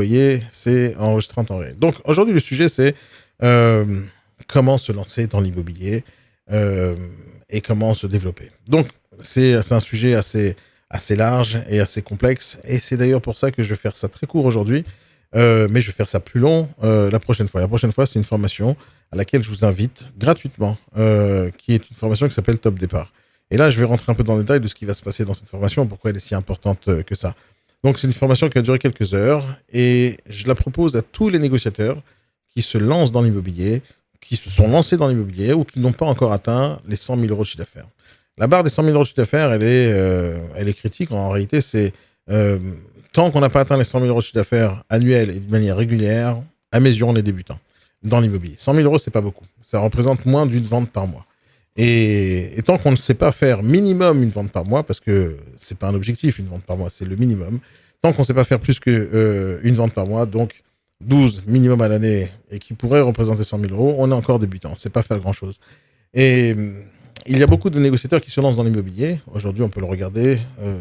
voyez, c'est enregistré en temps réel. Donc aujourd'hui, le sujet, c'est euh, comment se lancer dans l'immobilier euh, et comment se développer. Donc c'est un sujet assez large et assez complexe. Et c'est d'ailleurs pour ça que je vais faire ça très court aujourd'hui, mais je vais faire ça plus long la prochaine fois. La prochaine fois, c'est une formation à laquelle je vous invite gratuitement, qui est une formation qui s'appelle Top Départ. Et là, je vais rentrer un peu dans le détail de ce qui va se passer dans cette formation, pourquoi elle est si importante que ça. Donc, c'est une formation qui a duré quelques heures et je la propose à tous les négociateurs qui se lancent dans l'immobilier, qui se sont lancés dans l'immobilier ou qui n'ont pas encore atteint les 100 000 euros de chiffre d'affaires. La barre des 100 000 euros de chiffre d'affaires, elle est critique. En réalité, c'est euh, tant qu'on n'a pas atteint les 100 000 euros de chiffre d'affaires annuels et de manière régulière, à mes yeux, on est débutant dans l'immobilier. 100 000 euros, c'est pas beaucoup. Ça représente moins d'une vente par mois. Et tant qu'on ne sait pas faire minimum une vente par mois, parce que c'est pas un objectif, une vente par mois, c'est le minimum. Tant qu'on ne sait pas faire plus que une vente par mois, donc 12 minimum à l'année, et qui pourrait représenter 100 000 euros, on est encore débutant. On ne sait pas faire grand-chose. Et il y a beaucoup de négociateurs qui se lancent dans l'immobilier. Aujourd'hui, on peut le regarder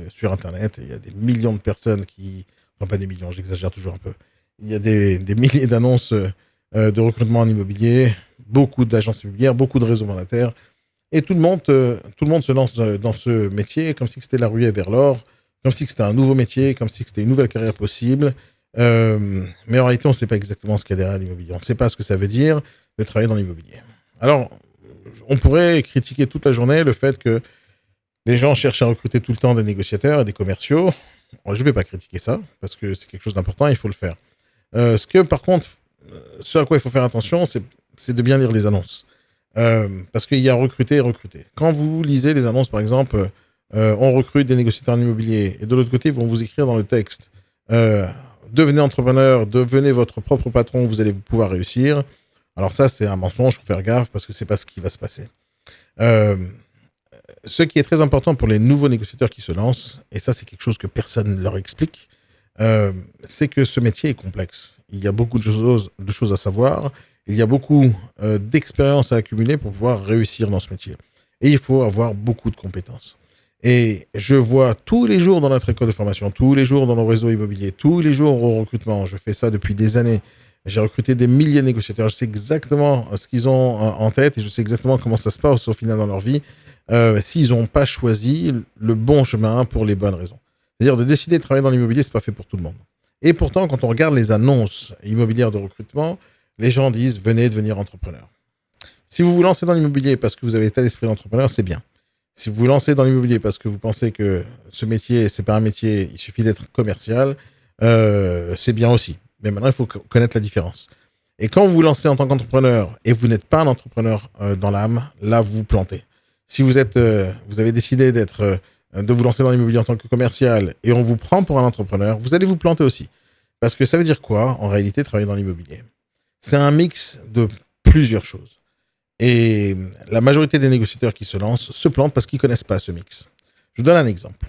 sur Internet. Il y a des millions de personnes qui... Enfin, pas des millions, j'exagère toujours un peu. Il y a des milliers d'annonces de recrutement en immobilier, beaucoup d'agences immobilières, beaucoup de réseaux mandataires. Et tout le monde se lance dans ce métier comme si c'était la ruée vers l'or, comme si c'était un nouveau métier, comme si c'était une nouvelle carrière possible. Mais en réalité, on ne sait pas exactement ce qu'il y a derrière l'immobilier. On ne sait pas ce que ça veut dire de travailler dans l'immobilier. Alors, on pourrait critiquer toute la journée le fait que les gens cherchent à recruter tout le temps des négociateurs et des commerciaux. Je ne vais pas critiquer ça, parce que c'est quelque chose d'important, il faut le faire. Par contre, ce à quoi il faut faire attention, c'est de bien lire les annonces. Parce qu'il y a recruter et recruter. Quand vous lisez les annonces, par exemple, on recrute des négociateurs en immobilier, et de l'autre côté, ils vont vous écrire dans le texte devenez entrepreneur, devenez votre propre patron, vous allez pouvoir réussir. Alors ça, c'est un mensonge, il faut faire gaffe parce que c'est pas ce qui va se passer. Euh, Ce qui est très important pour les nouveaux négociateurs qui se lancent, et ça, c'est quelque chose que personne ne leur explique, c'est que ce métier est complexe. Il y a beaucoup de choses à savoir. Il y a beaucoup d'expérience à accumuler pour pouvoir réussir dans ce métier. Et il faut avoir beaucoup de compétences. Et je vois tous les jours dans notre école de formation, tous les jours dans nos réseaux immobiliers, tous les jours au recrutement, je fais ça depuis des années. J'ai recruté des milliers de négociateurs. Je sais exactement ce qu'ils ont en tête et je sais exactement comment ça se passe au final dans leur vie s'ils n'ont pas choisi le bon chemin pour les bonnes raisons. C'est-à-dire de décider de travailler dans l'immobilier, c'est pas fait pour tout le monde. Et pourtant, quand on regarde les annonces immobilières de recrutement, les gens disent venez devenir entrepreneur. Si vous vous lancez dans l'immobilier parce que vous avez état d'esprit d'entrepreneur, c'est bien. Si vous vous lancez dans l'immobilier parce que vous pensez que ce métier, c'est pas un métier, il suffit d'être commercial, c'est bien aussi. Mais maintenant, il faut connaître la différence. Et quand vous vous lancez en tant qu'entrepreneur et vous n'êtes pas un entrepreneur dans l'âme, là, vous vous plantez. Si vous avez décidé de vous lancer dans l'immobilier en tant que commercial et on vous prend pour un entrepreneur, vous allez vous planter aussi. Parce que ça veut dire quoi, en réalité, travailler dans l'immobilier? C'est un mix de plusieurs choses. Et la majorité des négociateurs qui se lancent se plantent parce qu'ils ne connaissent pas ce mix. Je vous donne un exemple.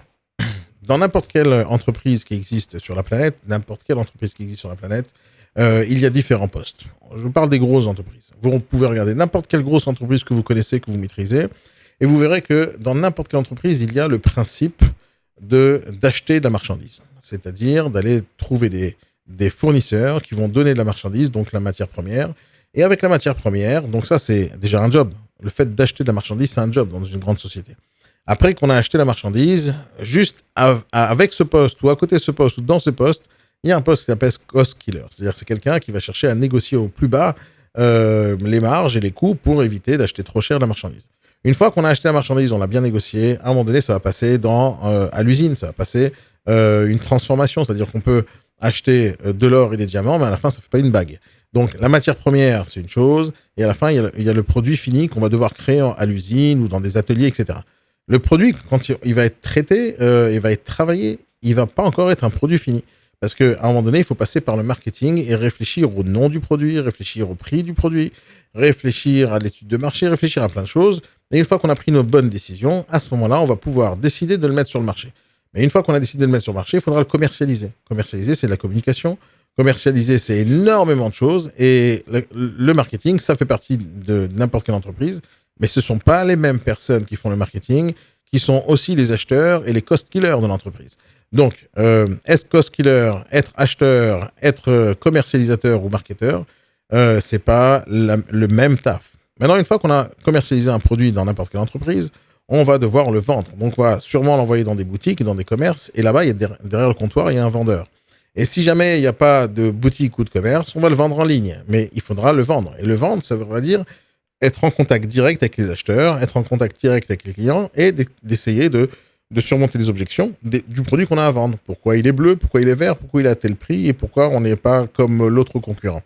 Dans n'importe quelle entreprise qui existe sur la planète, il y a différents postes. Je vous parle des grosses entreprises. Vous pouvez regarder n'importe quelle grosse entreprise que vous connaissez, que vous maîtrisez, et vous verrez que dans n'importe quelle entreprise, il y a le principe d'acheter de la marchandise. C'est-à-dire d'aller trouver des fournisseurs qui vont donner de la marchandise, donc la matière première. Et avec la matière première, donc ça, c'est déjà un job. Le fait d'acheter de la marchandise, c'est un job dans une grande société. Après qu'on a acheté la marchandise, juste avec ce poste ou à côté de ce poste ou dans ce poste, il y a un poste qui s'appelle cost killer. C'est-à-dire que c'est quelqu'un qui va chercher à négocier au plus bas les marges et les coûts pour éviter d'acheter trop cher la marchandise. Une fois qu'on a acheté la marchandise, on l'a bien négocié, à un moment donné, ça va passer à l'usine, ça va passer une transformation, c'est-à-dire qu'on peut acheter de l'or et des diamants, mais à la fin, ça ne fait pas une bague. Donc, la matière première, c'est une chose, et à la fin, il y a le produit fini qu'on va devoir créer à l'usine ou dans des ateliers, etc. Le produit, quand il va être traité, il va être travaillé, il ne va pas encore être un produit fini. Parce qu'à un moment donné, il faut passer par le marketing et réfléchir au nom du produit, réfléchir au prix du produit, réfléchir à l'étude de marché, réfléchir à plein de choses. Et une fois qu'on a pris nos bonnes décisions, à ce moment-là, on va pouvoir décider de le mettre sur le marché. Mais une fois qu'on a décidé de le mettre sur le marché, il faudra le commercialiser. Commercialiser, c'est de la communication. Commercialiser, c'est énormément de choses. Et le marketing, ça fait partie de n'importe quelle entreprise. Mais ce ne sont pas les mêmes personnes qui font le marketing, qui sont aussi les acheteurs et les cost killers de l'entreprise. Donc, être cost-killer, être acheteur, être commercialisateur ou marketeur, c'est pas le même taf. Maintenant, une fois qu'on a commercialisé un produit dans n'importe quelle entreprise, on va devoir le vendre. Donc, on va sûrement l'envoyer dans des boutiques, dans des commerces, et là-bas, il y a derrière le comptoir, il y a un vendeur. Et si jamais il n'y a pas de boutique ou de commerce, on va le vendre en ligne. Mais il faudra le vendre. Et le vendre, ça veut dire être en contact direct avec les acheteurs, être en contact direct avec les clients et d'essayer de surmonter les objections du produit qu'on a à vendre. Pourquoi il est bleu, pourquoi il est vert, pourquoi il est à tel prix et pourquoi on n'est pas comme l'autre concurrent.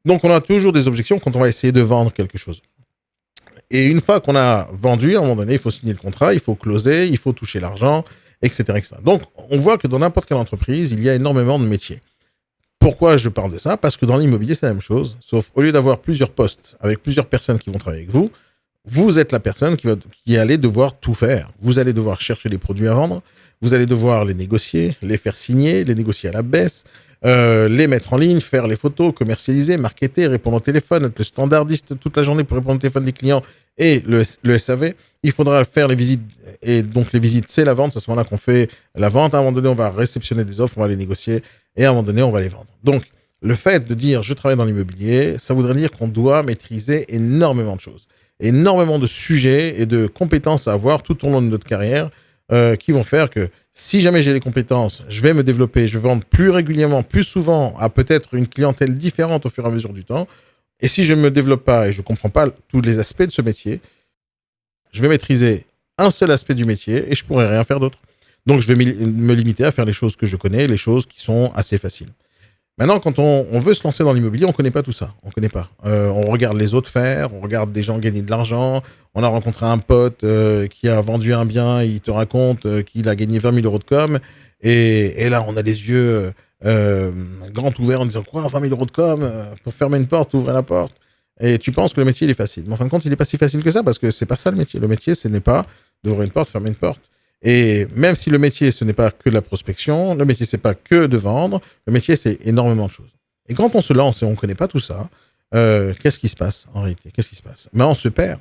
Donc, on a toujours des objections quand on va essayer de vendre quelque chose. Et une fois qu'on a vendu, à un moment donné, il faut signer le contrat, il faut closer, il faut toucher l'argent, etc., etc. Donc, on voit que dans n'importe quelle entreprise, il y a énormément de métiers. Pourquoi je parle de ça? Parce que dans l'immobilier, c'est la même chose. Sauf au lieu d'avoir plusieurs postes avec plusieurs personnes qui vont travailler avec vous, vous êtes la personne qui allait devoir tout faire. Vous allez devoir chercher les produits à vendre, vous allez devoir les négocier, les faire signer, les négocier à la baisse, les mettre en ligne, faire les photos, commercialiser, marketer, répondre au téléphone, être le standardiste toute la journée pour répondre au téléphone des clients et le SAV. Il faudra faire les visites. Et donc, les visites, c'est la vente. C'est à ce moment-là qu'on fait la vente. À un moment donné, on va réceptionner des offres, on va les négocier et à un moment donné, on va les vendre. Donc, le fait de dire je travaille dans l'immobilier, ça voudrait dire qu'on doit maîtriser énormément de choses, énormément de sujets et de compétences à avoir tout au long de notre carrière qui vont faire que si jamais j'ai les compétences, je vais me développer, je vais vendre plus régulièrement, plus souvent à peut-être une clientèle différente au fur et à mesure du temps. Et si je ne me développe pas et je ne comprends pas tous les aspects de ce métier, je vais maîtriser un seul aspect du métier et je ne pourrai rien faire d'autre. Donc, je vais me limiter à faire les choses que je connais, les choses qui sont assez faciles. Maintenant, quand on veut se lancer dans l'immobilier, on ne connaît pas tout ça. On ne connaît pas. On regarde les autres faire, on regarde des gens gagner de l'argent. On a rencontré un pote qui a vendu un bien, il te raconte qu'il a gagné 20 000 euros de com. Et là, on a les yeux grands ouverts en disant quoi, 20 000 euros de com pour fermer une porte, ouvrir la porte. Et tu penses que le métier, il est facile. Mais en fin de compte, il n'est pas si facile que ça parce que c'est pas ça le métier. Le métier, ce n'est pas d'ouvrir une porte, fermer une porte. Et même si le métier, ce n'est pas que de la prospection, le métier, c'est pas que de vendre, le métier, c'est énormément de choses. Et quand on se lance et on ne connaît pas tout ça, qu'est-ce qui se passe en réalité? Qu'est-ce qui se passe? Ben, on se perd.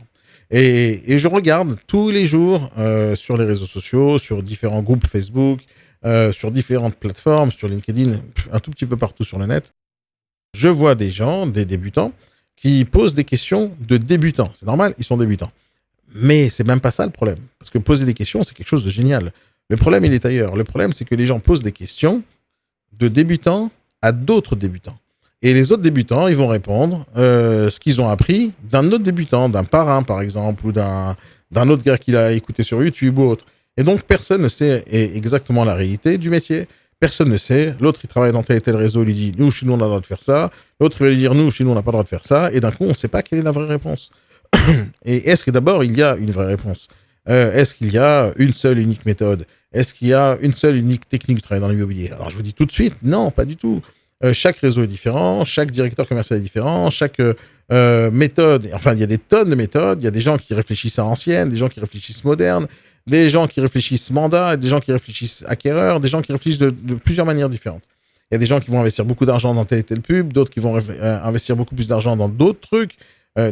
Et je regarde tous les jours sur les réseaux sociaux, sur différents groupes Facebook, sur différentes plateformes, sur LinkedIn, un tout petit peu partout sur le net. Je vois des gens, des débutants, qui posent des questions de débutants. C'est normal, ils sont débutants. Mais c'est même pas ça le problème. Parce que poser des questions, c'est quelque chose de génial. Le problème, il est ailleurs. Le problème, c'est que les gens posent des questions de débutants à d'autres débutants. Et les autres débutants, ils vont répondre ce qu'ils ont appris d'un autre débutant, d'un parrain, par exemple, ou d'un autre gars qu'il a écouté sur YouTube ou autre. Et donc, personne ne sait exactement la réalité du métier. Personne ne sait. L'autre, il travaille dans tel et tel réseau, il lui dit, nous, chez nous, on a le droit de faire ça. L'autre, il va lui dire, nous, chez nous, on n'a pas le droit de faire ça. Et d'un coup, on ne sait pas quelle est la vraie réponse. Et est-ce que d'abord, il y a une vraie réponse? Est-ce qu'il y a une seule unique méthode? Est-ce qu'il y a une seule unique technique de travail dans l'immobilier? Alors, je vous dis tout de suite, non, pas du tout. Chaque réseau est différent, chaque directeur commercial est différent, chaque méthode, enfin, il y a des tonnes de méthodes, il y a des gens qui réfléchissent à ancienne, des gens qui réfléchissent moderne, des gens qui réfléchissent mandat, des gens qui réfléchissent acquéreur, des gens qui réfléchissent de plusieurs manières différentes. Il y a des gens qui vont investir beaucoup d'argent dans telle et telle pub, d'autres qui vont investir beaucoup plus d'argent dans d'autres trucs.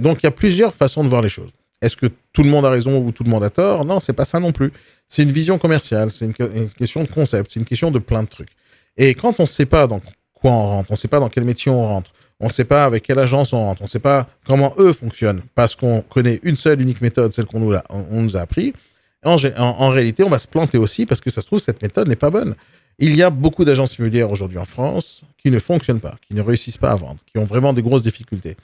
Donc, il y a plusieurs façons de voir les choses. Est-ce que tout le monde a raison ou tout le monde a tort? Non, c'est pas ça non plus. C'est une vision commerciale, c'est une question de concept, c'est une question de plein de trucs. Et quand on ne sait pas dans quoi on rentre, on ne sait pas dans quel métier on rentre, on ne sait pas avec quelle agence on rentre, on ne sait pas comment eux fonctionnent, parce qu'on connaît une seule unique méthode, celle qu'on nous a appris, en réalité, on va se planter aussi parce que ça se trouve, cette méthode n'est pas bonne. Il y a beaucoup d'agences immobilières aujourd'hui en France qui ne fonctionnent pas, qui ne réussissent pas à vendre, qui ont vraiment des grosses difficultés.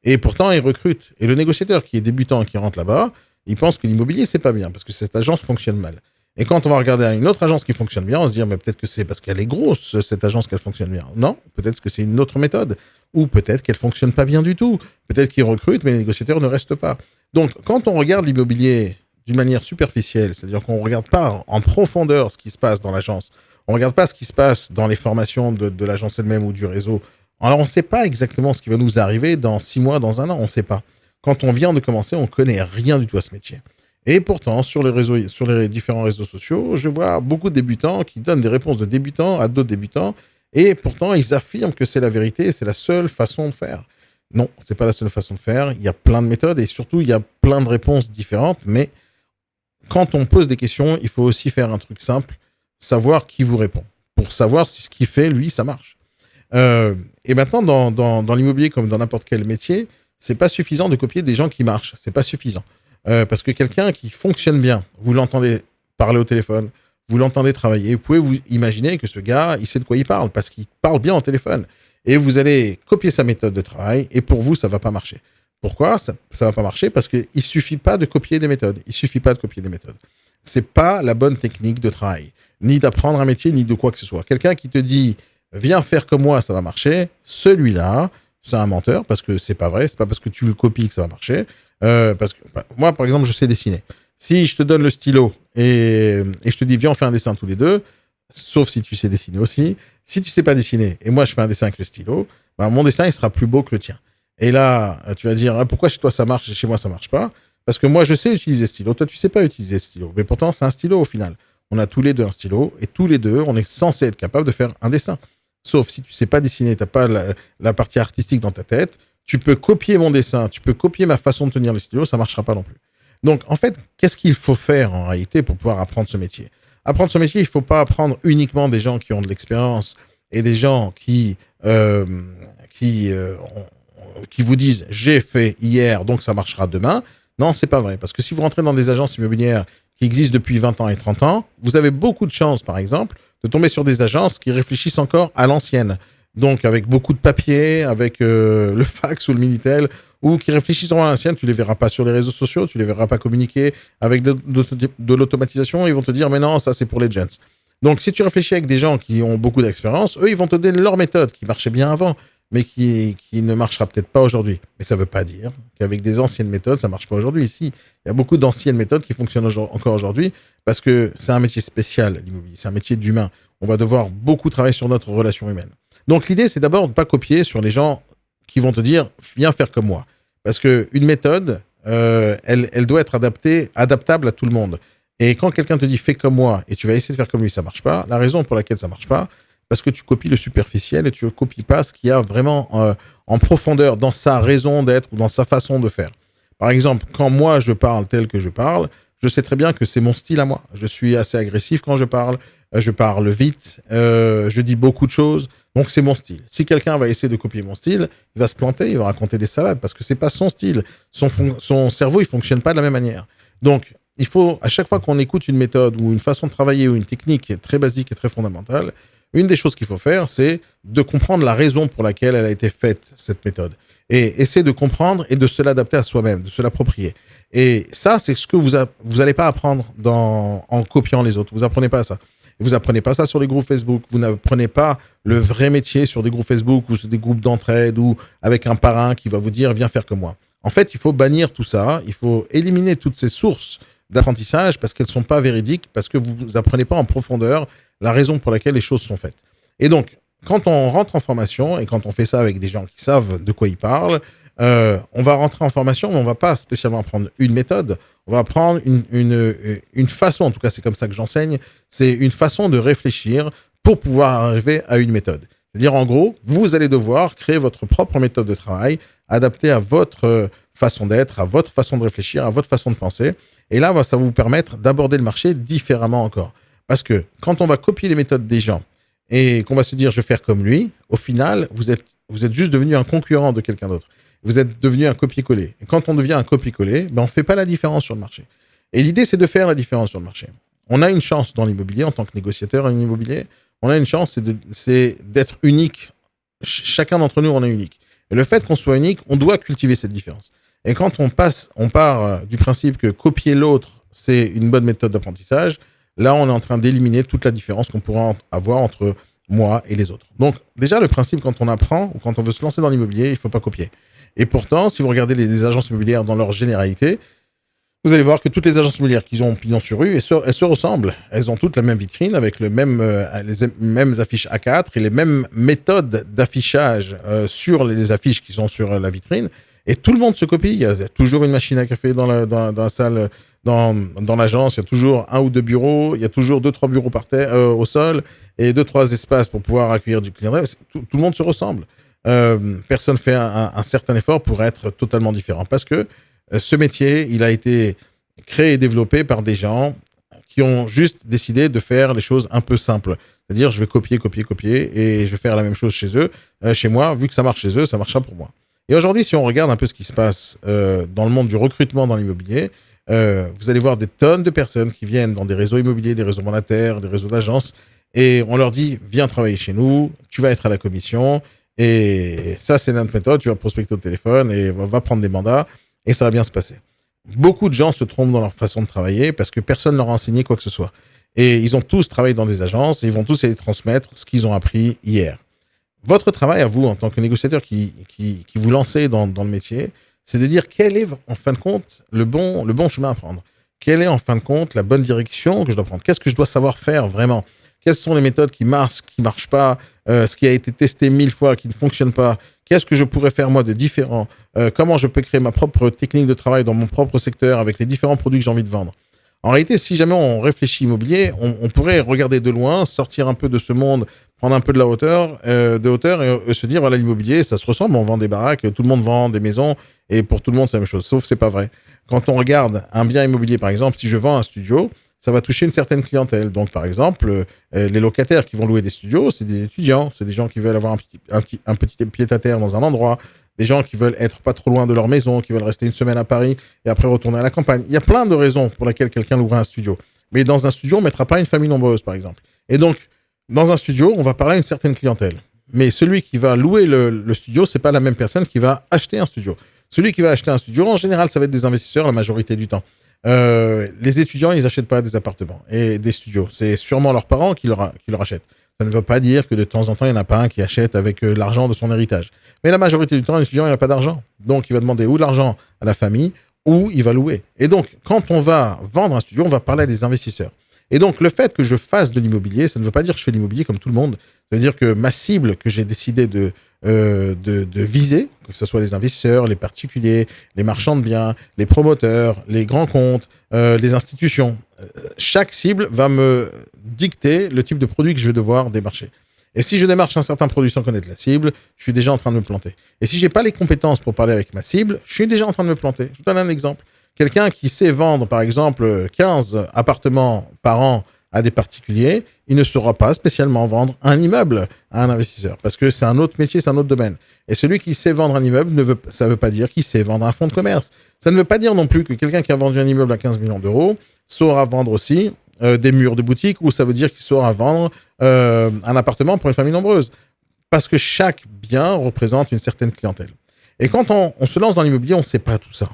Et pourtant, ils recrutent. Et le négociateur qui est débutant et qui rentre là-bas, il pense que l'immobilier, c'est pas bien parce que cette agence fonctionne mal. Et quand on va regarder une autre agence qui fonctionne bien, on se dit, mais peut-être que c'est parce qu'elle est grosse, cette agence, qu'elle fonctionne bien. Non, peut-être que c'est une autre méthode. Ou peut-être qu'elle fonctionne pas bien du tout. Peut-être qu'ils recrutent, mais les négociateurs ne restent pas. Donc, quand on regarde l'immobilier d'une manière superficielle, c'est-à-dire qu'on ne regarde pas en profondeur ce qui se passe dans l'agence, on ne regarde pas ce qui se passe dans les formations de l'agence elle-même ou du réseau, alors on ne sait pas exactement ce qui va nous arriver dans 6 mois, dans 1 an, on ne sait pas. Quand on vient de commencer, on ne connaît rien du tout à ce métier. Et pourtant, sur les différents réseaux sociaux, je vois beaucoup de débutants qui donnent des réponses de débutants à d'autres débutants, et pourtant, ils affirment que c'est la vérité, c'est la seule façon de faire. Non, c'est pas la seule façon de faire. Il y a plein de méthodes, et surtout, il y a plein de réponses différentes, mais quand on pose des questions, il faut aussi faire un truc simple. savoir qui vous répond, pour savoir si ce qu'il fait, lui, ça marche. Et maintenant, dans l'immobilier, comme dans n'importe quel métier, c'est pas suffisant de copier des gens qui marchent. C'est pas suffisant. Parce que quelqu'un qui fonctionne bien, vous l'entendez parler au téléphone, vous l'entendez travailler, vous pouvez vous imaginer que ce gars, il sait de quoi il parle, parce qu'il parle bien au téléphone. Et vous allez copier sa méthode de travail, et pour vous, ça va pas marcher. Pourquoi ça va pas marcher? Parce qu'il suffit pas de copier des méthodes. Il suffit pas de copier des méthodes. C'est pas la bonne technique de travail, ni d'apprendre un métier, ni de quoi que ce soit. Quelqu'un qui te dit viens faire comme moi, ça va marcher. Celui-là, c'est un menteur parce que c'est pas vrai. C'est pas parce que tu le copies que ça va marcher. Parce que moi, par exemple, je sais dessiner. Si je te donne le stylo et je te dis viens on fait un dessin tous les deux, sauf si tu sais dessiner aussi. Si tu sais pas dessiner et moi je fais un dessin avec le stylo, ben, mon dessin il sera plus beau que le tien. Et là, tu vas dire pourquoi chez toi ça marche et chez moi ça marche pas? Parce que moi je sais utiliser le stylo, toi tu sais pas utiliser le stylo. Mais pourtant c'est un stylo au final. On a tous les deux un stylo et tous les deux on est censé être capable de faire un dessin. Sauf si tu sais pas dessiner, t'as pas la partie artistique dans ta tête, tu peux copier mon dessin, tu peux copier ma façon de tenir le stylo, ça marchera pas non plus. Donc, en fait, qu'est-ce qu'il faut faire en réalité pour pouvoir apprendre ce métier? Apprendre ce métier, il ne faut pas apprendre uniquement des gens qui ont de l'expérience et des gens qui vous disent j'ai fait hier, donc ça marchera demain. Non, c'est pas vrai. Parce que si vous rentrez dans des agences immobilières qui existent depuis 20 ans et 30 ans, vous avez beaucoup de chances, par exemple, de tomber sur des agences qui réfléchissent encore à l'ancienne. Donc, avec beaucoup de papier, avec le fax ou le Minitel, ou qui réfléchissent à l'ancienne, tu les verras pas sur les réseaux sociaux, tu les verras pas communiquer avec de l'automatisation, ils vont te dire, mais non, ça c'est pour les gens. Donc, si tu réfléchis avec des gens qui ont beaucoup d'expérience, eux, ils vont te donner leur méthode qui marchait bien avant, mais qui ne marchera peut-être pas aujourd'hui. Mais ça veut pas dire qu'avec des anciennes méthodes, ça marche pas aujourd'hui. Ici, il y a beaucoup d'anciennes méthodes qui fonctionnent encore aujourd'hui, parce que c'est un métier spécial, l'immobilier, c'est un métier d'humain. On va devoir beaucoup travailler sur notre relation humaine. Donc, l'idée, c'est d'abord de ne pas copier sur les gens qui vont te dire viens faire comme moi. Parce qu'une méthode, elle doit être adaptable à tout le monde. Et quand quelqu'un te dit fais comme moi et tu vas essayer de faire comme lui, ça marche pas. La raison pour laquelle ça marche pas, parce que tu copies le superficiel et tu ne copies pas ce qu'il y a vraiment en profondeur dans sa raison d'être ou dans sa façon de faire. Par exemple, quand moi je parle tel que je parle, je sais très bien que c'est mon style à moi. Je suis assez agressif quand je parle vite, je dis beaucoup de choses. Donc, c'est mon style. Si quelqu'un va essayer de copier mon style, il va se planter, il va raconter des salades parce que c'est pas son style. Son cerveau, il fonctionne pas de la même manière. Donc, il faut, à chaque fois qu'on écoute une méthode ou une façon de travailler ou une technique qui est très basique et très fondamentale, une des choses qu'il faut faire, c'est de comprendre la raison pour laquelle elle a été faite, cette méthode. Et essayer de comprendre et de se l'adapter à soi-même, de se l'approprier. Et ça, c'est ce que vous allez pas apprendre en copiant les autres. Vous apprenez pas ça. Vous apprenez pas ça sur les groupes Facebook. Vous n'apprenez pas le vrai métier sur des groupes Facebook ou sur des groupes d'entraide ou avec un parrain qui va vous dire viens faire comme moi. En fait, il faut bannir tout ça. Il faut éliminer toutes ces sources d'apprentissage parce qu'elles sont pas véridiques, parce que vous apprenez pas en profondeur la raison pour laquelle les choses sont faites. Et donc, quand on rentre en formation et quand on fait ça avec des gens qui savent de quoi ils parlent, on va rentrer en formation, mais on va pas spécialement apprendre une méthode. On va apprendre une façon, en tout cas c'est comme ça que j'enseigne, c'est une façon de réfléchir pour pouvoir arriver à une méthode. C'est-à-dire en gros, vous allez devoir créer votre propre méthode de travail, adaptée à votre façon d'être, à votre façon de réfléchir, à votre façon de penser. Et là, ça va vous permettre d'aborder le marché différemment encore. Parce que quand on va copier les méthodes des gens et qu'on va se dire je vais faire comme lui, au final, vous êtes juste devenu un concurrent de quelqu'un d'autre. Vous êtes devenu un copier-coller. Et quand on devient un copier-coller, on ne fait pas la différence sur le marché. Et l'idée, c'est de faire la différence sur le marché. On a une chance dans l'immobilier, en tant que négociateur en immobilier, on a une chance, c'est d'être unique. Chacun d'entre nous, on est unique. Et le fait qu'on soit unique, on doit cultiver cette différence. Et quand on part du principe que copier l'autre, c'est une bonne méthode d'apprentissage, là, on est en train d'éliminer toute la différence qu'on pourrait avoir entre moi et les autres. Donc, déjà, le principe, quand on apprend ou quand on veut se lancer dans l'immobilier, il ne faut pas copier. Et pourtant, si vous regardez les agences immobilières dans leur généralité, vous allez voir que toutes les agences immobilières qui ont pignon sur rue, elles se ressemblent. Elles ont toutes la même vitrine avec les mêmes affiches A4 et les mêmes méthodes d'affichage sur les affiches qui sont sur la vitrine. Et tout le monde se copie. Il y a toujours une machine à café dans la salle, dans l'agence. Il y a toujours un ou deux bureaux. Il y a toujours 2-3 bureaux par terre, au sol et 2-3 espaces pour pouvoir accueillir du client. Tout le monde se ressemble. Personne fait un certain effort pour être totalement différent. Parce que ce métier, il a été créé et développé par des gens qui ont juste décidé de faire les choses un peu simples. C'est-à-dire, je vais copier, copier, copier, et je vais faire la même chose chez eux, chez moi. Vu que ça marche chez eux, ça marchera pour moi. Et aujourd'hui, si on regarde un peu ce qui se passe dans le monde du recrutement dans l'immobilier, vous allez voir des tonnes de personnes qui viennent dans des réseaux immobiliers, des réseaux mandataires, des réseaux d'agences, et on leur dit, viens travailler chez nous, tu vas être à la commission, et ça, c'est notre méthode, tu vas prospecter au téléphone, et va prendre des mandats, et ça va bien se passer. Beaucoup de gens se trompent dans leur façon de travailler parce que personne ne leur a enseigné quoi que ce soit. Et ils ont tous travaillé dans des agences et ils vont tous aller transmettre ce qu'ils ont appris hier. Votre travail à vous, en tant que négociateur qui vous lancez dans le métier, c'est de dire quel est, en fin de compte, le bon chemin à prendre. Quelle est, en fin de compte, la bonne direction que je dois prendre. Qu'est-ce que je dois savoir faire vraiment? Quelles sont les méthodes qui marchent pas, ce qui a été testé 1000 fois, qui ne fonctionne pas? Qu'est-ce que je pourrais faire, moi, de différent? Comment je peux créer ma propre technique de travail dans mon propre secteur avec les différents produits que j'ai envie de vendre? En réalité, si jamais on réfléchit immobilier, on pourrait regarder de loin, sortir un peu de ce monde, prendre un peu de la hauteur, et se dire, voilà, l'immobilier, ça se ressemble, on vend des baraques, tout le monde vend des maisons, et pour tout le monde, c'est la même chose. Sauf que c'est pas vrai. Quand on regarde un bien immobilier, par exemple, si je vends un studio, ça va toucher une certaine clientèle. Donc, par exemple, les locataires qui vont louer des studios, c'est des étudiants, c'est des gens qui veulent avoir un petit pied-à-terre dans un endroit, des gens qui veulent être pas trop loin de leur maison, qui veulent rester une semaine à Paris et après retourner à la campagne. Il y a plein de raisons pour lesquelles quelqu'un louera un studio. Mais dans un studio, on ne mettra pas une famille nombreuse, par exemple. Et donc, dans un studio, on va parler à une certaine clientèle. Mais celui qui va louer le studio, c'est pas la même personne qui va acheter un studio. Celui qui va acheter un studio, en général, ça va être des investisseurs la majorité du temps. Les étudiants, ils n'achètent pas des appartements et des studios. C'est sûrement leurs parents qui leur achètent. Ça ne veut pas dire que de temps en temps, il n'y en a pas un qui achète avec l'argent de son héritage. Mais la majorité du temps, l'étudiant, il n'a pas d'argent. Donc, il va demander ou de l'argent à la famille ou il va louer. Et donc, quand on va vendre un studio, on va parler à des investisseurs. Et donc, le fait que je fasse de l'immobilier, ça ne veut pas dire que je fais de l'immobilier comme tout le monde. Ça veut dire que ma cible que j'ai décidé de viser, que ce soit les investisseurs, les particuliers, les marchands de biens, les promoteurs, les grands comptes, les institutions, chaque cible va me dicter le type de produit que je vais devoir démarcher. Et si je démarche un certain produit sans connaître la cible, je suis déjà en train de me planter. Et si j'ai pas les compétences pour parler avec ma cible, je suis déjà en train de me planter. Je vous donne un exemple. Quelqu'un qui sait vendre, par exemple, 15 appartements par an à des particuliers, il ne saura pas spécialement vendre un immeuble à un investisseur parce que c'est un autre métier, c'est un autre domaine. Et celui qui sait vendre un immeuble, ça ne veut pas dire qu'il sait vendre un fonds de commerce. Ça ne veut pas dire non plus que quelqu'un qui a vendu un immeuble à 15 millions d'euros saura vendre aussi des murs de boutique, ou ça veut dire qu'il saura vendre un appartement pour une famille nombreuse. Parce que chaque bien représente une certaine clientèle. Et quand on se lance dans l'immobilier, on ne sait pas tout ça.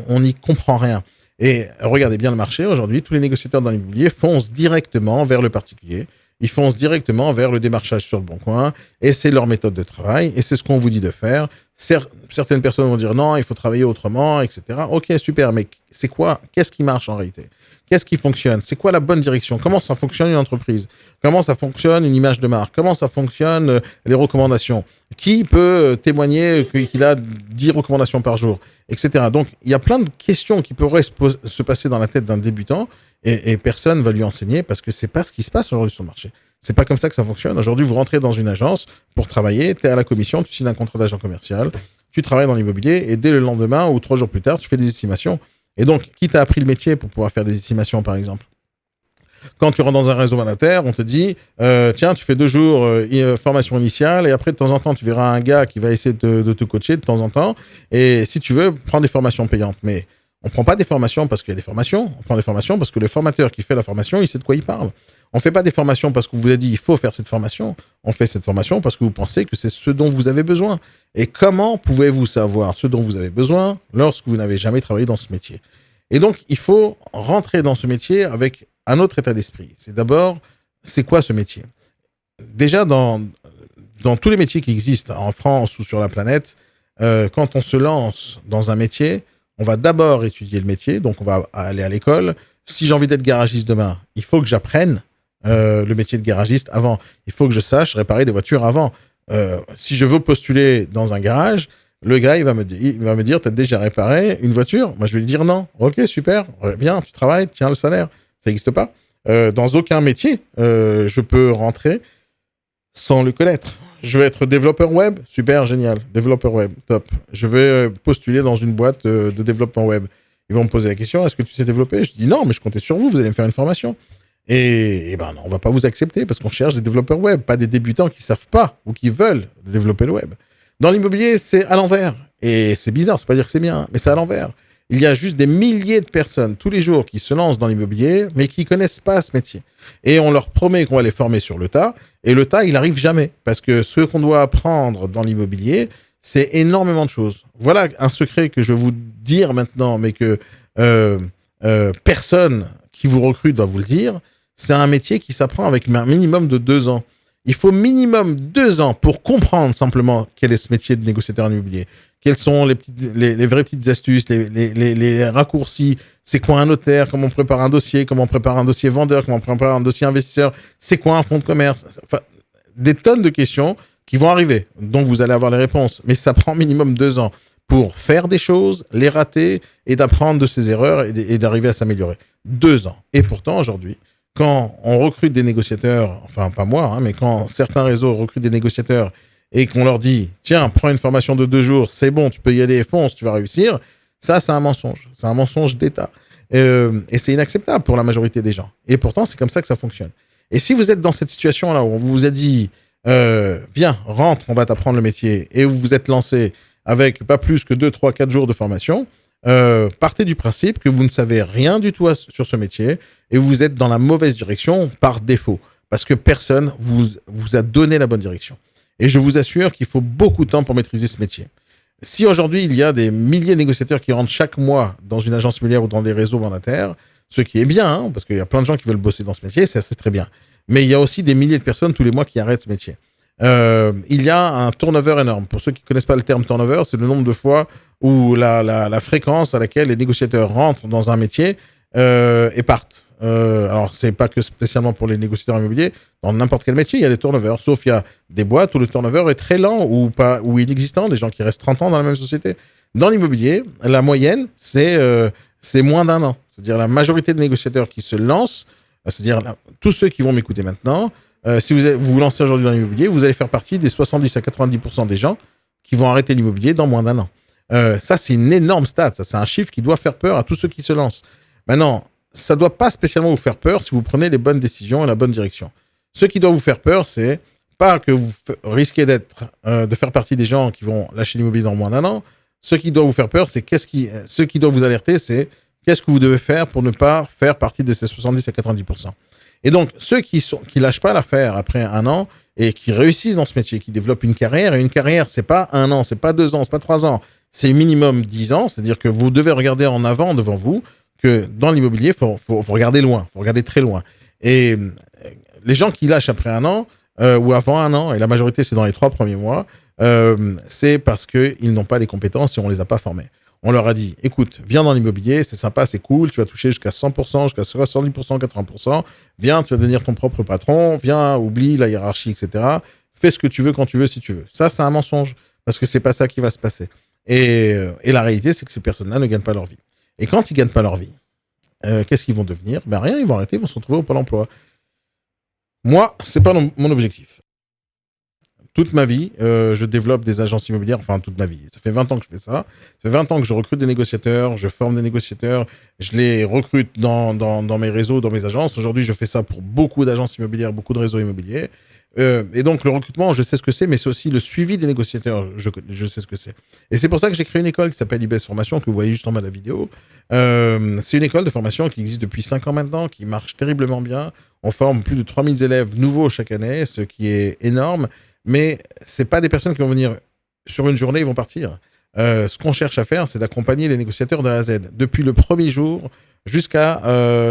On n'y comprend rien. Et regardez bien le marché. Aujourd'hui, tous les négociateurs dans l'immobilier foncent directement vers le particulier. Ils foncent directement vers le démarchage sur le bon coin. Et c'est leur méthode de travail. Et c'est ce qu'on vous dit de faire. Certaines personnes vont dire non, il faut travailler autrement, etc. Ok, super. Mais c'est quoi? Qu'est-ce qui marche en réalité? Qu'est-ce qui fonctionne? C'est quoi la bonne direction? Comment ça fonctionne une entreprise? Comment ça fonctionne une image de marque? Comment ça fonctionne les recommandations? Qui peut témoigner qu'il a 10 recommandations par jour? Etc. Donc, il y a plein de questions qui pourraient se passer dans la tête d'un débutant et personne ne va lui enseigner parce que c'est pas ce qui se passe aujourd'hui sur le marché. C'est pas comme ça que ça fonctionne. Aujourd'hui, vous rentrez dans une agence pour travailler, tu es à la commission, tu signes un contrat d'agent commercial, tu travailles dans l'immobilier et dès le lendemain ou 3 jours plus tard, tu fais des estimations. Et donc, qui t'a appris le métier pour pouvoir faire des estimations, par exemple? Quand tu rentres dans un réseau mandataire, on te dit tiens, tu fais 2 jours formation initiale et après, de temps en temps, tu verras un gars qui va essayer de te coacher de temps en temps. Et si tu veux, prends des formations payantes. Mais on ne prend pas des formations parce qu'il y a des formations. On prend des formations parce que le formateur qui fait la formation, il sait de quoi il parle. On ne fait pas des formations parce qu'on vous a dit il faut faire cette formation. On fait cette formation parce que vous pensez que c'est ce dont vous avez besoin. Et comment pouvez-vous savoir ce dont vous avez besoin lorsque vous n'avez jamais travaillé dans ce métier? Et donc, il faut rentrer dans ce métier avec un autre état d'esprit. C'est d'abord, c'est quoi ce métier? Déjà, dans tous les métiers qui existent en France ou sur la planète, quand on se lance dans un métier, on va d'abord étudier le métier, donc on va aller à l'école. Si j'ai envie d'être garagiste demain, il faut que j'apprenne le métier de garagiste avant. Il faut que je sache réparer des voitures avant. Si je veux postuler dans un garage, le gars, il va me dire, t'as déjà réparé une voiture? Moi, je vais lui dire non. Ok, super, bien, tu travailles, tiens le salaire. Ça n'existe pas. Dans aucun métier, je peux rentrer sans le connaître. Je vais être développeur web, super, génial. Développeur web, top. Je vais postuler dans une boîte de développement web. Ils vont me poser la question, est-ce que tu sais développer? Je dis non, mais je comptais sur vous, vous allez me faire une formation. Et ben non, on va pas vous accepter parce qu'on cherche des développeurs web, pas des débutants qui savent pas ou qui veulent développer le web. Dans l'immobilier, c'est à l'envers. Et c'est bizarre, c'est pas dire que c'est bien, mais c'est à l'envers. Il y a juste des milliers de personnes tous les jours qui se lancent dans l'immobilier, mais qui connaissent pas ce métier. Et on leur promet qu'on va les former sur le tas, et le tas, il arrive jamais. Parce que ce qu'on doit apprendre dans l'immobilier, c'est énormément de choses. Voilà un secret que je vais vous dire maintenant, mais que personne qui vous recrute va vous le dire. C'est un métier qui s'apprend avec un minimum de 2 ans. Il faut minimum 2 ans pour comprendre simplement quel est ce métier de négociateur en immobilier. Quelles sont les vraies petites astuces, les raccourcis. C'est quoi un notaire? Comment on prépare un dossier? Comment on prépare un dossier vendeur? Comment on prépare un dossier investisseur? C'est quoi un fonds de commerce? Enfin, des tonnes de questions qui vont arriver, dont vous allez avoir les réponses. Mais ça prend minimum 2 ans pour faire des choses, les rater et d'apprendre de ses erreurs et d'arriver à s'améliorer. 2 ans. Et pourtant, aujourd'hui, quand on recrute des négociateurs, enfin pas moi, hein, mais quand certains réseaux recrutent des négociateurs et qu'on leur dit, tiens, prends une formation de 2 jours, c'est bon, tu peux y aller, fonce, tu vas réussir, ça, c'est un mensonge. C'est un mensonge d'État. Et c'est inacceptable pour la majorité des gens. Et pourtant, c'est comme ça que ça fonctionne. Et si vous êtes dans cette situation-là où on vous a dit, viens, rentre, on va t'apprendre le métier, et vous vous êtes lancé avec pas plus que 2, 3, 4 jours de formation, partez du principe que vous ne savez rien du tout sur ce métier et vous êtes dans la mauvaise direction par défaut, parce que personne vous a donné la bonne direction. Et je vous assure qu'il faut beaucoup de temps pour maîtriser ce métier. Si aujourd'hui, il y a des milliers de négociateurs qui rentrent chaque mois dans une agence immobilière ou dans des réseaux mandataires, ce qui est bien, hein, parce qu'il y a plein de gens qui veulent bosser dans ce métier, c'est très bien. Mais il y a aussi des milliers de personnes tous les mois qui arrêtent ce métier. Il y a un turnover énorme. Pour ceux qui ne connaissent pas le terme turnover, c'est le nombre de fois où la fréquence à laquelle les négociateurs rentrent dans un métier et partent. Alors, c'est pas que spécialement pour les négociateurs immobiliers. Dans n'importe quel métier, il y a des turnovers. Sauf il y a des boîtes où le turnover est très lent ou pas, ou inexistant, des gens qui restent 30 ans dans la même société. Dans l'immobilier, la moyenne, c'est moins d'1 an. C'est-à-dire la majorité des négociateurs qui se lancent, c'est-à-dire tous ceux qui vont m'écouter maintenant, si vous vous lancez aujourd'hui dans l'immobilier, vous allez faire partie des 70 à 90% des gens qui vont arrêter l'immobilier dans moins d'1 an. Ça, c'est une énorme stat. Ça, c'est un chiffre qui doit faire peur à tous ceux qui se lancent. Maintenant, ça ne doit pas spécialement vous faire peur si vous prenez les bonnes décisions et la bonne direction. Ce qui doit vous faire peur, c'est pas que vous risquez de faire partie des gens qui vont lâcher l'immobilier dans moins d'1 an. Ce qui doit vous faire peur, c'est ce qui doit vous alerter, c'est qu'est-ce que vous devez faire pour ne pas faire partie de ces 70 à 90%. Et donc, ceux qui lâchent pas l'affaire après 1 an et qui réussissent dans ce métier, qui développent une carrière, et une carrière, c'est pas 1 an, c'est pas 2 ans, c'est pas 3 ans, c'est minimum 10 ans, c'est-à-dire que vous devez regarder en avant devant vous, que dans l'immobilier, faut regarder loin, faut regarder très loin. Et les gens qui lâchent après 1 an, ou avant 1 an, et la majorité c'est dans les 3 premiers mois, c'est parce qu'ils n'ont pas les compétences et on les a pas formés. On leur a dit, écoute, viens dans l'immobilier, c'est sympa, c'est cool, tu vas toucher jusqu'à 100%, jusqu'à 70%, 80%, viens, tu vas devenir ton propre patron, viens, oublie la hiérarchie, etc. Fais ce que tu veux quand tu veux, si tu veux. Ça, c'est un mensonge, parce que c'est pas ça qui va se passer. Et la réalité, c'est que ces personnes-là ne gagnent pas leur vie. Et quand ils gagnent pas leur vie, qu'est-ce qu'ils vont devenir? Ben rien, ils vont arrêter, ils vont se retrouver au Pôle emploi. Moi, c'est pas mon objectif. Toute ma vie, je développe des agences immobilières, enfin toute ma vie. Ça fait 20 ans que je fais ça. Ça fait 20 ans que je recrute des négociateurs, je forme des négociateurs, je les recrute dans mes réseaux, dans mes agences. Aujourd'hui, je fais ça pour beaucoup d'agences immobilières, beaucoup de réseaux immobiliers. Et donc, le recrutement, je sais ce que c'est, mais c'est aussi le suivi des négociateurs, je sais ce que c'est. Et c'est pour ça que j'ai créé une école qui s'appelle IBS Formation, que vous voyez juste en bas de la vidéo. C'est une école de formation qui existe depuis 5 ans maintenant, qui marche terriblement bien. On forme plus de 3000 élèves nouveaux chaque année, ce qui est énorme. Mais c'est pas des personnes qui vont venir sur une journée, ils vont partir. Ce qu'on cherche à faire, c'est d'accompagner les négociateurs de A à Z, depuis le premier jour jusqu'à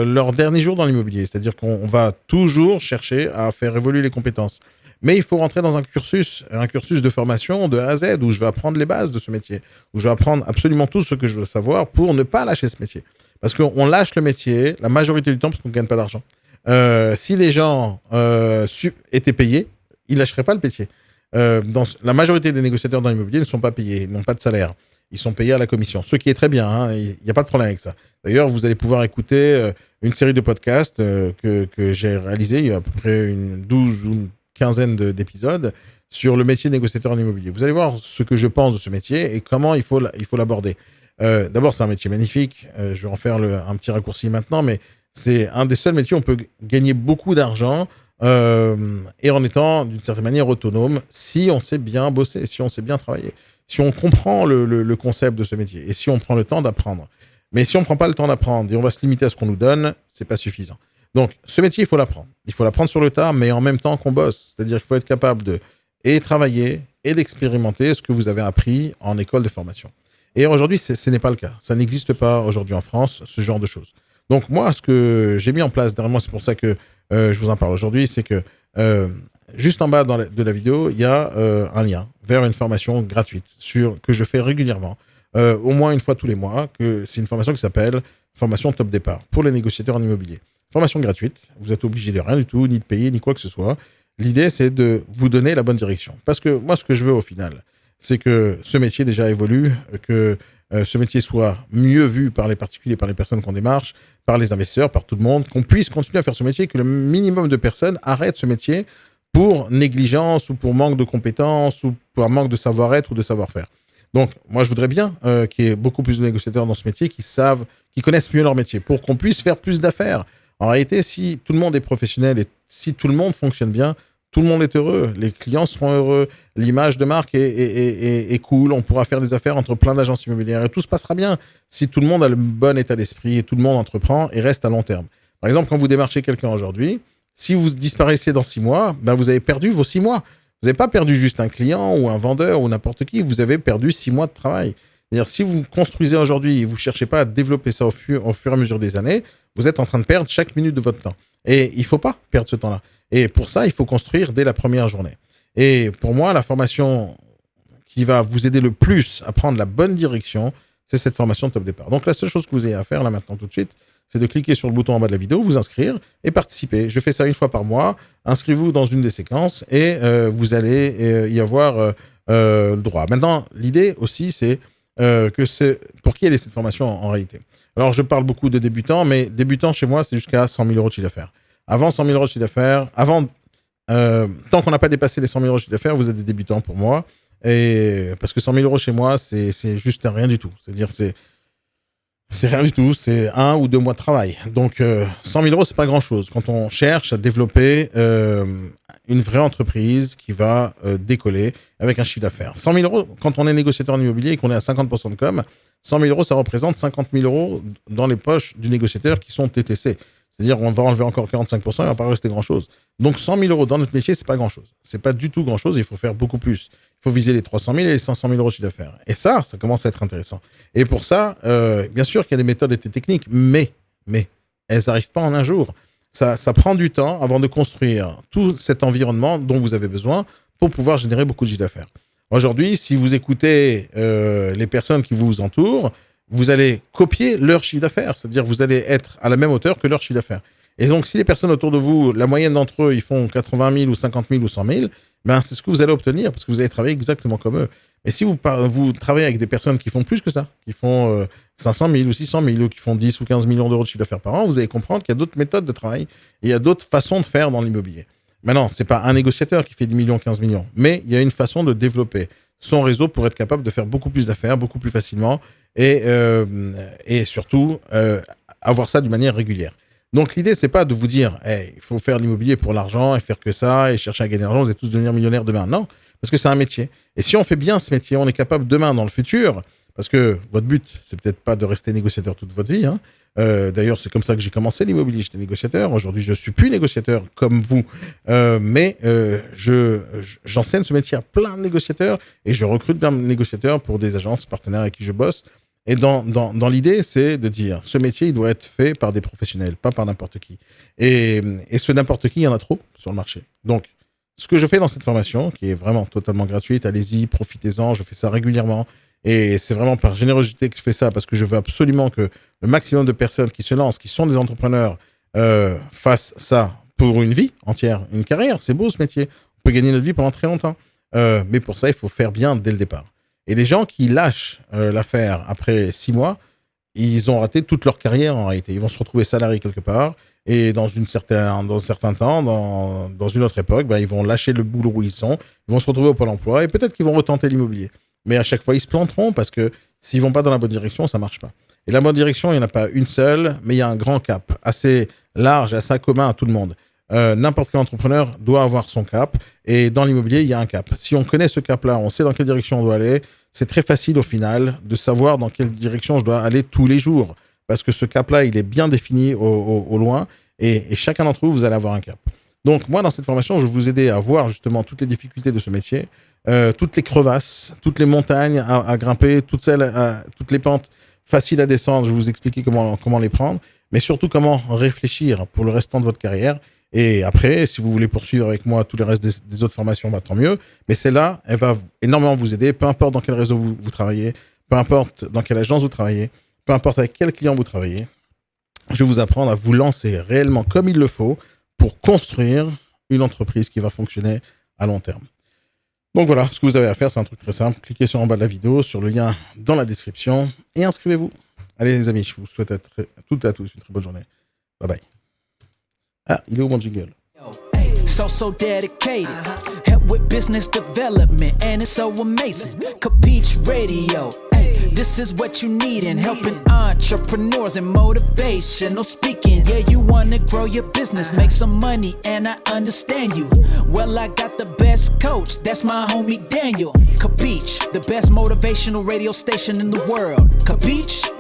leur dernier jour dans l'immobilier. C'est-à-dire qu'on va toujours chercher à faire évoluer les compétences. Mais il faut rentrer dans un cursus de formation de A à Z, où je vais apprendre les bases de ce métier, où je vais apprendre absolument tout ce que je veux savoir pour ne pas lâcher ce métier. Parce qu'on lâche le métier la majorité du temps parce qu'on ne gagne pas d'argent. Si les gens étaient payés, ils ne lâcheraient pas le métier. La majorité des négociateurs dans l'immobilier ne sont pas payés, ils n'ont pas de salaire. Ils sont payés à la commission, ce qui est très bien, hein, il n'y a pas de problème avec ça. D'ailleurs, vous allez pouvoir écouter une série de podcasts que j'ai réalisés, il y a à peu près une 12 ou une quinzaine d'épisodes sur le métier de négociateur en immobilier. Vous allez voir ce que je pense de ce métier et comment il faut l'aborder. D'abord, c'est un métier magnifique. Je vais en faire un petit raccourci maintenant, mais c'est un des seuls métiers où on peut gagner beaucoup d'argent et en étant d'une certaine manière autonome si on sait bien bosser, si on sait bien travailler, si on comprend le concept de ce métier et si on prend le temps d'apprendre. Mais si on ne prend pas le temps d'apprendre et on va se limiter à ce qu'on nous donne, c'est pas suffisant. Donc, ce métier, il faut l'apprendre. Il faut l'apprendre sur le tas, mais en même temps qu'on bosse. C'est-à-dire qu'il faut être capable de et travailler et d'expérimenter ce que vous avez appris en école de formation. Et aujourd'hui, ce n'est pas le cas. Ça n'existe pas aujourd'hui en France, ce genre de choses. Donc, moi, ce que j'ai mis en place derrière moi, c'est pour ça que je vous en parle aujourd'hui, c'est que juste en bas de la vidéo, il y a un lien vers une formation gratuite que je fais régulièrement, au moins une fois tous les mois. C'est une formation qui s'appelle Formation Top Départ pour les négociateurs en immobilier. Formation gratuite, vous êtes obligé de rien du tout, ni de payer, ni quoi que ce soit. L'idée, c'est de vous donner la bonne direction. Parce que moi, ce que je veux au final, c'est que ce métier déjà évolue, que ce métier soit mieux vu par les particuliers, par les personnes qu'on démarche, par les investisseurs, par tout le monde, qu'on puisse continuer à faire ce métier, que le minimum de personnes arrêtent ce métier pour négligence ou pour manque de compétences ou pour manque de savoir-être ou de savoir-faire. Donc, moi, je voudrais bien qu'il y ait beaucoup plus de négociateurs dans ce métier qui connaissent mieux leur métier pour qu'on puisse faire plus d'affaires. En réalité, si tout le monde est professionnel et si tout le monde fonctionne bien, tout le monde est heureux, les clients seront heureux, l'image de marque est cool, on pourra faire des affaires entre plein d'agences immobilières et tout se passera bien si tout le monde a le bon état d'esprit et tout le monde entreprend et reste à long terme. Par exemple, quand vous démarchez quelqu'un aujourd'hui, si vous disparaissez dans 6 mois, ben vous avez perdu vos 6 mois. Vous n'avez pas perdu juste un client ou un vendeur ou n'importe qui, vous avez perdu 6 mois de travail. C'est-à-dire, si vous construisez aujourd'hui et vous ne cherchez pas à développer ça au fur et à mesure des années, vous êtes en train de perdre chaque minute de votre temps. Et il ne faut pas perdre ce temps-là. Et pour ça, il faut construire dès la première journée. Et pour moi, la formation qui va vous aider le plus à prendre la bonne direction, c'est cette formation de Top Départ. Donc, la seule chose que vous ayez à faire là maintenant tout de suite, c'est de cliquer sur le bouton en bas de la vidéo, vous inscrire et participer. Je fais ça une fois par mois. Inscrivez-vous dans une des séquences et vous allez y avoir le droit. Maintenant, l'idée aussi, c'est pour qui elle est cette formation en réalité. Alors, je parle beaucoup de débutants, mais débutants chez moi, c'est jusqu'à 100 000 euros de chiffre d'affaires. Avant 100 000 euros de chiffre d'affaires, tant qu'on n'a pas dépassé les 100 000 euros de chiffre d'affaires, vous êtes des débutants pour moi. Et parce que 100 000 euros chez moi, c'est juste rien du tout. C'est-à-dire, c'est rien du tout, c'est 1 ou 2 mois de travail. Donc, 100 000 euros, c'est pas grand-chose. Quand on cherche à développer une vraie entreprise qui va décoller avec un chiffre d'affaires. 100 000 euros, quand on est négociateur en immobilier et qu'on est à 50% de com, 100 000 euros, ça représente 50 000 euros dans les poches du négociateur qui sont TTC. C'est-à-dire qu'on va enlever encore 45%, il ne va pas rester grand-chose. Donc 100 000 euros dans notre métier, ce n'est pas grand-chose. Ce n'est pas du tout grand-chose, il faut faire beaucoup plus. Il faut viser les 300 000 et les 500 000 euros de chiffre d'affaires. Et ça commence à être intéressant. Et pour ça, bien sûr qu'il y a des méthodes et des techniques, mais elles n'arrivent pas en un jour. Ça prend du temps avant de construire tout cet environnement dont vous avez besoin pour pouvoir générer beaucoup de chiffre d'affaires. Aujourd'hui, si vous écoutez les personnes qui vous entourent, vous allez copier leur chiffre d'affaires, c'est-à-dire vous allez être à la même hauteur que leur chiffre d'affaires. Et donc, si les personnes autour de vous, la moyenne d'entre eux, ils font 80 000 ou 50 000 ou 100 000, ben, c'est ce que vous allez obtenir parce que vous allez travailler exactement comme eux. Mais si vous travaillez avec des personnes qui font plus que ça, qui font 500 000 ou 600 000 ou qui font 10 ou 15 millions d'euros de chiffre d'affaires par an, vous allez comprendre qu'il y a d'autres méthodes de travail et il y a d'autres façons de faire dans l'immobilier. Maintenant, ce n'est pas un négociateur qui fait 10 millions, 15 millions, mais il y a une façon de développer son réseau pour être capable de faire beaucoup plus d'affaires, beaucoup plus facilement et surtout avoir ça d'une manière régulière. Donc l'idée, c'est pas de vous dire hey, il faut faire l'immobilier pour l'argent et faire que ça et chercher à gagner de l'argent, vous allez tous devenir millionnaires demain. Non, parce que c'est un métier. Et si on fait bien ce métier, on est capable demain, dans le futur, parce que votre but, c'est peut-être pas de rester négociateur toute votre vie. Hein. D'ailleurs, c'est comme ça que j'ai commencé l'immobilier. J'étais négociateur. Aujourd'hui, je suis plus négociateur comme vous. Mais j'enseigne ce métier à plein de négociateurs et je recrute plein de négociateurs pour des agences partenaires avec qui je bosse. Et dans l'idée, c'est de dire, ce métier, il doit être fait par des professionnels, pas par n'importe qui. Et ce n'importe qui, il y en a trop sur le marché. Donc, ce que je fais dans cette formation, qui est vraiment totalement gratuite, allez-y, profitez-en, je fais ça régulièrement. Et c'est vraiment par générosité que je fais ça, parce que je veux absolument que le maximum de personnes qui se lancent, qui sont des entrepreneurs, fassent ça pour une vie entière, une carrière. C'est beau ce métier. On peut gagner notre vie pendant très longtemps. Mais pour ça, il faut faire bien dès le départ. Et les gens qui lâchent l'affaire après 6 mois, ils ont raté toute leur carrière en réalité. Ils vont se retrouver salariés quelque part et dans un certain temps, dans une autre époque, ben, ils vont lâcher le boulot où ils sont, ils vont se retrouver au Pôle emploi et peut-être qu'ils vont retenter l'immobilier. mais à chaque fois, ils se planteront parce que s'ils vont pas dans la bonne direction, ça marche pas. Et la bonne direction, il n'y en a pas une seule, mais il y a un grand cap, assez large, assez commun à tout le monde. N'importe quel entrepreneur doit avoir son cap, et dans l'immobilier, il y a un cap. Si on connaît ce cap-là, on sait dans quelle direction on doit aller, c'est très facile au final de savoir dans quelle direction je dois aller tous les jours, parce que ce cap-là, il est bien défini au loin, et chacun d'entre vous, vous allez avoir un cap. Donc moi, dans cette formation, je vais vous aider à voir justement toutes les difficultés de ce métier, toutes les crevasses, toutes les montagnes à grimper, toutes les pentes faciles à descendre. Je vais vous expliquer comment les prendre, mais surtout comment réfléchir pour le restant de votre carrière. Et après, si vous voulez poursuivre avec moi tout le reste des autres formations, bah, tant mieux. Mais celle-là, elle va énormément vous aider, peu importe dans quel réseau vous travaillez, peu importe dans quelle agence vous travaillez, peu importe avec quel client vous travaillez. Je vais vous apprendre à vous lancer réellement comme il le faut pour construire une entreprise qui va fonctionner à long terme. Donc voilà, ce que vous avez à faire, c'est un truc très simple. Cliquez sur en bas de la vidéo, sur le lien dans la description et inscrivez-vous. Allez les amis, je vous souhaite à toutes et à tous une très bonne journée. Bye bye. Ah, il est où mon jingle? So dedicated, help with business development, and it's so amazing. Capiche Radio, this is what you need in helping entrepreneurs and motivational speaking. Yeah, you wanna grow your business, make some money, and I understand you. Well, I got the best coach, that's my homie Daniel. Capiche, the best motivational radio station in the world. Capiche?